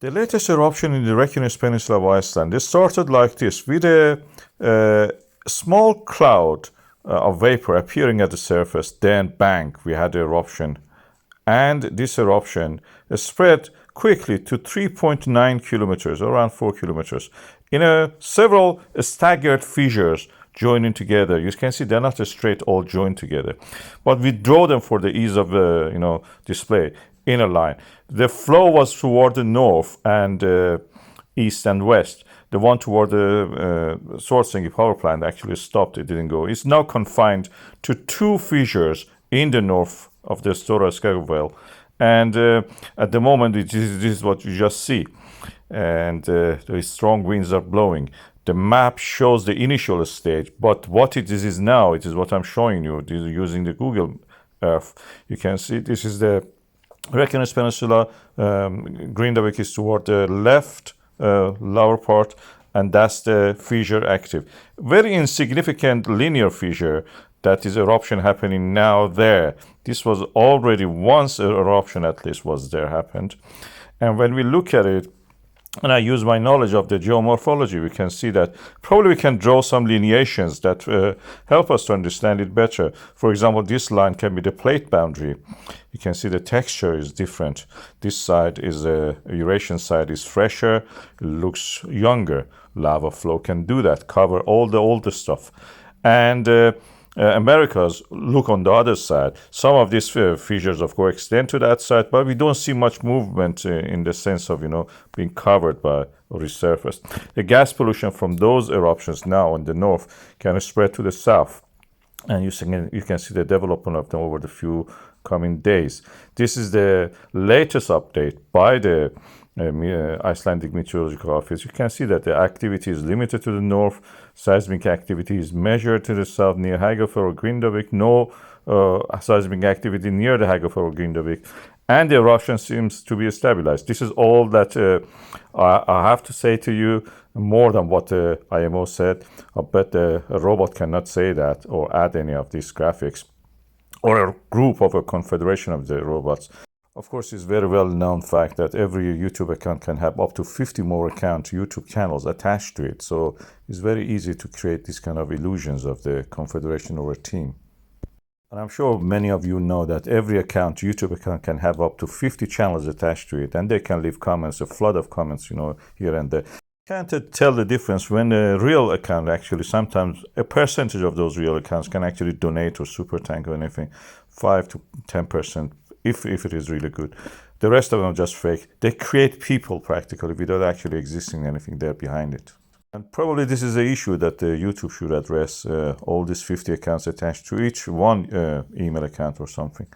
The latest eruption in the Reykjanes Peninsula of Iceland, it started like this, with a small cloud of vapor appearing at the surface. Then bang, we had the eruption. And this eruption spread quickly to 3.9 kilometers, around 4 kilometers, in several staggered fissures joining together. You can see they're not straight all joined together, but we draw them for the ease of display in a line. The flow was toward the north and east and west. The one toward the Svartsengi power plant actually stopped. It didn't go. It's now confined to two fissures in the north of the Stóra-Skógfell. And at the moment, this is what you just see. And the strong winds are blowing. The map shows the initial stage, but what it is now, it is what I'm showing you. This is using the Google Earth. You can see this is the Reykjanes Peninsula. Grindavík is toward the left lower part, and that's the fissure active. Very insignificant linear fissure. That is eruption happening now there. This was already once an eruption at least was there happened. And when we look at it, and I use my knowledge of the geomorphology, we can see that probably we can draw some lineations that help us to understand it better. For example, this line can be the plate boundary. You can see the texture is different. This side is Eurasian side is fresher, looks younger. Lava flow can do that, cover all the older stuff. And Americas look on the other side. Some of these fissures, of course, extend to that side, but we don't see much movement in the sense of, being covered by or resurfaced. The gas pollution from those eruptions now in the north can spread to the south. And you can see the development of them over the few coming days. This is the latest update by the Icelandic Meteorological Office. You can see that the activity is limited to the north. Seismic activity is measured to the south near Hagafell or Grindavík. No seismic activity near the Hagafell or Grindavík. And the eruption seems to be stabilized. This is all that I have to say to you, more than what the IMO said. I bet a robot cannot say that or add any of these graphics, or a group of a confederation of the robots. Of course, it's very well known fact that every YouTube account can have up to 50 more YouTube channels attached to it. So it's very easy to create these kind of illusions of the confederation or a team. And I'm sure many of you know that every YouTube account can have up to 50 channels attached to it, and they can leave comments, a flood of comments, here and there. Can't tell the difference when a real account actually, sometimes a percentage of those real accounts can actually donate or super tank or anything, 5 to 10%. If it is really good. The rest of them are just fake. They create people practically without actually existing anything there behind it. And probably this is the issue that YouTube should address, all these 50 accounts attached to each one email account or something.